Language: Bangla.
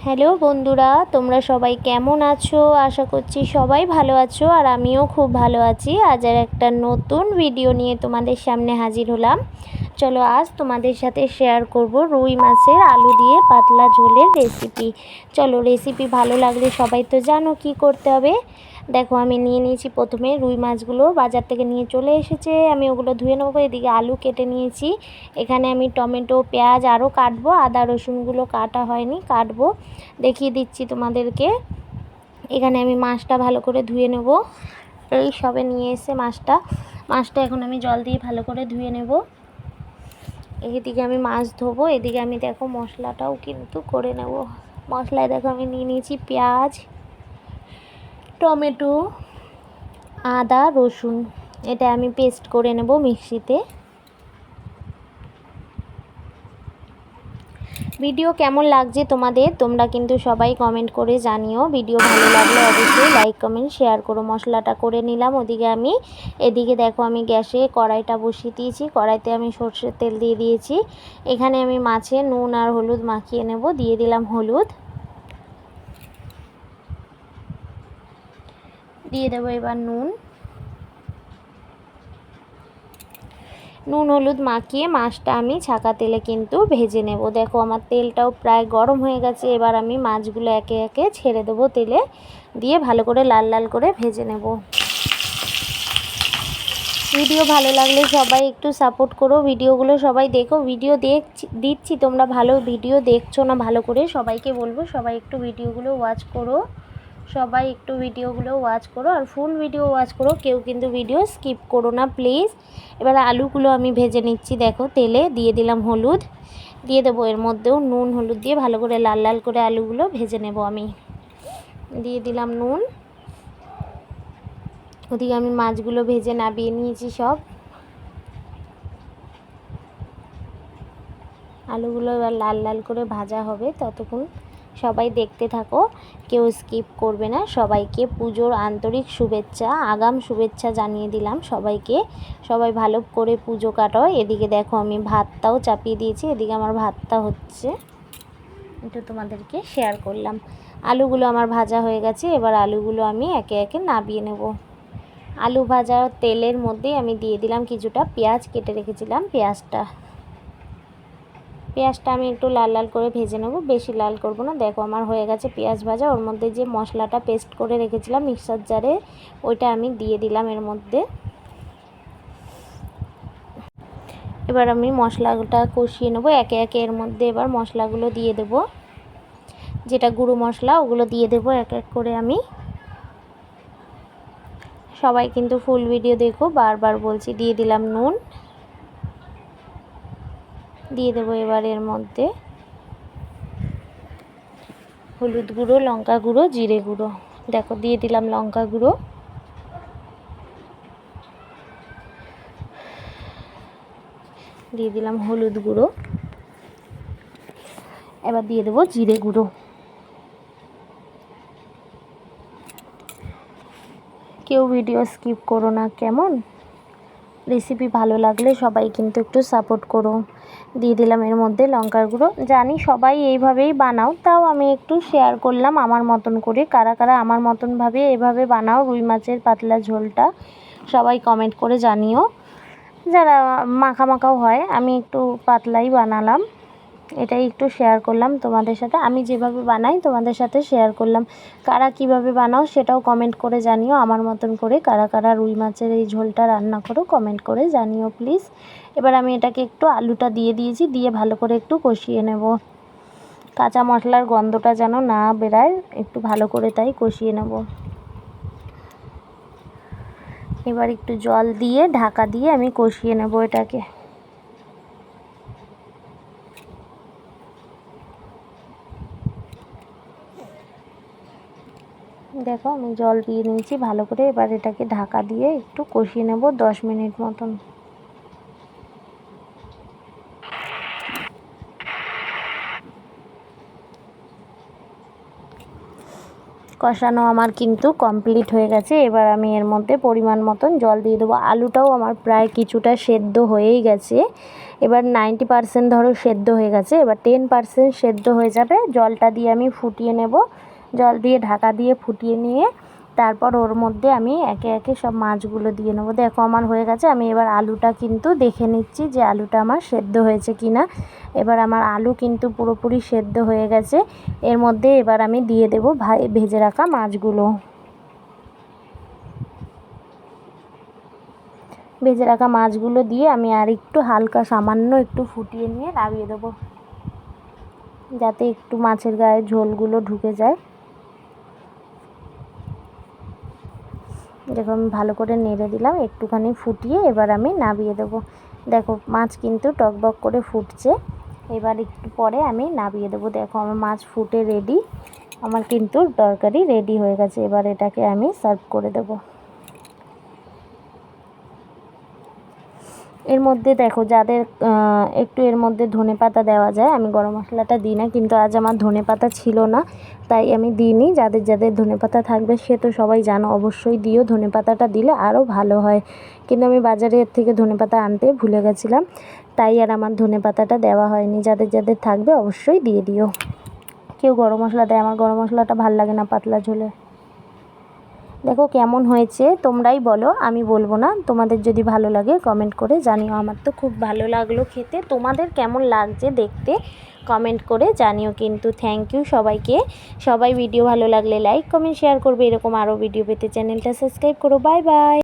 হ্যালো বন্ধুরা, তোমরা সবাই কেমন আছো? আশা করছি সবাই ভালো আছো, আর আমিও খুব ভালো আছি। আজ আর একটা নতুন ভিডিও নিয়ে তোমাদের সামনে হাজির হলাম। চলো আজ তোমাদের সাথে শেয়ার করব রুই মাছের আলু দিয়ে পাতলা ঝোলের রেসিপি। চলো, রেসিপি ভালো লাগলে সবাই তো জানো কি করতে হবে। দেখো, আমি নিয়ে নিয়েছি প্রথমে রুই মাছগুলো, বাজার থেকে নিয়ে চলে এসেছে। আমি ওগুলো ধুয়ে নেবো। এদিকে আলু কেটে নিয়েছি। এখানে আমি টমেটো, পেঁয়াজ আরও কাটবো। আদা রসুনগুলো কাটা হয়নি, কাটবো, দেখিয়ে দিচ্ছি তোমাদেরকে। এখানে আমি মাছটা ভালো করে ধুয়ে নেব। এই সবে নিয়ে এসে মাছটা এখন আমি জল দিয়ে ভালো করে ধুয়ে নেব। এদিকে আমি মাছ ধোবো, এদিকে আমি দেখো মশলাটাও কিন্তু করে নেব। মশলায় দেখো আমি নিয়ে নিয়েছি পেঁয়াজ, টমেটো, আদা রসুন। এটা আমি পেস্ট করে নেব মিক্সিতে। ভিডিও কেমন লাগছে তোমাদের, তোমরা কিন্তু সবাই কমেন্ট করে জানিও। ভিডিও ভালো লাগলে অবশ্যই লাইক কমেন্ট শেয়ার করো। মশলাটা করে নিলাম। এদিকে দেখো আমি গ্যাসে কড়াইটা বসিয়ে দিয়েছি। কড়াইতে আমি সরষের তেল দিয়ে দিয়েছি। এখানে আমি মাছে নুন আর হলুদ মাখিয়ে নেব। দিয়ে দিলাম হলুদ, দিয়ে দেবো এবার নুন হলুদ মাখিয়ে মাছটা আমি ছাকা তেলে কিন্তু ভেজে নেব। দেখো আমার তেলটাও প্রায় গরম হয়ে গেছে। এবার আমি মাছগুলো একে একে ছেড়ে দেবো তেলে, দিয়ে ভালো করে লাল লাল করে ভেজে নেব। ভিডিও ভালো লাগলে সবাই একটু সাপোর্ট করো, ভিডিওগুলো সবাই দেখো। ভিডিও দিচ্ছি, তোমরা ভালো ভিডিও দেখছো না ভালো করে। সবাইকে বলবো সবাই একটু ভিডিওগুলো ওয়াচ করো। আর ফুল ভিডিও ওয়াচ করো, কেউ কিন্তু ভিডিও স্কিপ করো না প্লিজ। এবার আলুগুলো আমি ভেজে নিচ্ছি। দেখো তেলে দিয়ে দিলাম হলুদ, দিয়ে দেবো এর মধ্যেও নুন হলুদ দিয়ে ভালো করে লাল লাল করে আলুগুলো ভেজে নেব। আমি দিয়ে দিলাম নুন। ওদিকে আমি মাছগুলো ভেজে নামিয়ে নিয়েছি সব। আলুগুলো এবার লাল লাল করে ভাজা হবে, ততক্ষণ সবাই দেখতে থাকো, কেউ স্কিপ করবে না। সবাইকে পুজোর আন্তরিক শুভেচ্ছা, আগাম শুভেচ্ছা জানিয়ে দিলাম সবাইকে। সবাই ভালো করে পুজো কাটাও। এদিকে দেখো আমি ভাতটাও চাপিয়ে দিয়েছি। এদিকে আমার ভাতটা হচ্ছে, একটু তোমাদেরকে শেয়ার করলাম। আলুগুলো আমার ভাজা হয়ে গেছে। এবার আলুগুলো আমি একে একে নামিয়ে নেব। আলু ভাজা তেলের মধ্যে আমি দিয়ে দিলাম কিছুটা পেঁয়াজ কেটে রেখেছিলাম। পেঁয়াজটা আমি একটু লাল লাল করে ভেজে নেব, বেশি লাল করব না। দেখো আমার হয়ে গেছে পেঁয়াজ ভাজা। ওর মধ্যে যে মশলাটা পেস্ট করে রেখেছিলাম মিক্সার জারে, ওইটা আমি দিয়ে দিলাম এর মধ্যে। এবার আমি মশলাটা কষিয়ে নেব একে একে। এর মধ্যে এবার মশলাগুলো দিয়ে দেব, যেটা গুঁড়ো মশলা ওগুলো দিয়ে দেব এক এক করে আমি। সবাই কিন্তু ফুল ভিডিও দেখো, বারবার বলছি। দিয়ে দিলাম নুন, দিয়ে দেবো এবার এর মধ্যে হলুদ গুঁড়ো, লঙ্কা গুঁড়ো, জিরে গুঁড়ো। দেখো দিয়ে দিলাম লঙ্কা গুঁড়ো, দিয়ে দিলাম হলুদ গুঁড়ো, এবার দিয়ে দেবো জিরে গুঁড়ো। কেউ ভিডিও স্কিপ করো না কেমন। রেসিপি ভালো লাগলে সবাই কিন্তু একটু সাপোর্ট করো। দিয়ে দিলাম এর মধ্যে লঙ্কার গুঁড়ো। জানি সবাই এইভাবেই বানাও, তাও আমি একটু শেয়ার করলাম আমার মতন করে। কারা কারা আমার মতনভাবে এভাবে বানাও রুই মাছের পাতলা ঝোলটা, সবাই কমেন্ট করে জানিও। যারা মাখা মাখাও হয়, আমি একটু পাতলাই বানালাম। এটাই একটু শেয়ার করলাম তোমাদের সাথে। আমি যেভাবে বানাই তোমাদের সাথে শেয়ার করলাম। কারা কিভাবে বানাও সেটাও কমেন্ট করে জানিও। আমার মতন করে কারা কারা রুই মাছের এই ঝোলটা রান্না করো কমেন্ট করে জানিও প্লিজ। এবার আমি এটাকে একটু আলুটা দিয়ে দিয়েছি, দিয়ে ভালো করে একটু কষিয়ে নেব। কাঁচা মশলার গন্ধটা যেন না বেরায়, একটু ভালো করে তাই কষিয়ে নেব। এবার একটু জল দিয়ে ঢাকা দিয়ে আমি কষিয়ে নেব এটাকে। দেখো আমি জল দিয়ে নিয়েছি ভালো করে। এবার এটাকে ঢাকা দিয়ে একটু কষিয়ে নেব 10 মিনিট মতন। কষানো আমার কিন্তু কমপ্লিট হয়ে গেছে। এবার আমি এর মধ্যে পরিমাণ মতন জল দিয়ে দেবো। আলুটাও আমার প্রায় কিছুটা সেদ্ধ হয়েই গেছে। এবার 90% ধরো সেদ্ধ হয়ে গেছে, এবার 10% সেদ্ধ হয়ে যাবে। জলটা দিয়ে আমি ফুটিয়ে নেব, জল দিয়ে ঢাকা দিয়ে ফুটিয়ে নিয়ে তারপর ওর মধ্যে আমি একে একে সব মাছগুলো দিয়ে নেবো। দেখো আমার হয়ে গেছে। আমি এবার আলুটা কিন্তু দেখে নিচ্ছি যে আলুটা আমার সেদ্ধ হয়েছে কি না। এবার আমার আলু কিন্তু পুরোপুরি সেদ্ধ হয়ে গেছে। এর মধ্যে এবার আমি দিয়ে দেবো ভেজে রাখা মাছগুলো। ভেজে রাখা মাছগুলো দিয়ে আমি আর একটু হালকা সামান্য একটু ফুটিয়ে নিয়ে নামিয়ে দেবো, যাতে একটু মাছের গায়ে ঝোলগুলো ঢুকে যায়। দেখো আমি ভালো করে নেড়ে দিলাম, একটুখানি ফুটিয়ে এবার আমি নামিয়ে দেবো। দেখো মাছ কিন্তু টকবক করে ফুটছে, এবার একটু পরে আমি নামিয়ে দেবো। দেখো আমার মাছ ফুটে রেডি, আমার কিন্তু তরকারি রেডি হয়ে গেছে। এবার এটাকে আমি সার্ভ করে দেবো। এর মধ্যে দেখো যাদের একটু এর মধ্যে ধনেপাতা দেওয়া যায়, আমি গরম মশলাটা দিই না, কিন্তু আজ আমার ধনেপাতা ছিল না তাই আমি দিইনি। যাদের যাদের ধনেপাতা থাকবে সে তো সবাই জানো, অবশ্যই দিও, ধনেপাতাটা দিলে আরও ভালো হয়। কিন্তু আমি বাজারের থেকে ধনেপাতা আনতে ভুলে গেছিলাম, তাই আর আমার ধনেপাতাটা দেওয়া হয়নি। যাদের যাদের থাকবে অবশ্যই দিয়ে দিও। কেউ গরম মশলা দেয়, আমার গরম মশলাটা ভাল লাগে না পাতলা ঝোলে। দেখো কেমন হয়েছে তোমরাই বলো, আমি বলবো না। তোমাদের যদি ভালো লাগে কমেন্ট করে জানিও। আমার তো খুব ভালো লাগলো খেতে, তোমাদের কেমন লাগছে দেখতে কমেন্ট করে জানিও কিন্তু। থ্যাংক ইউ সবাইকে। সবাই ভিডিও ভালো লাগলে লাইক কমেন্ট শেয়ার করবে। এরকম আরও ভিডিও পেতে চ্যানেলটা সাবস্ক্রাইব করো। Bye bye.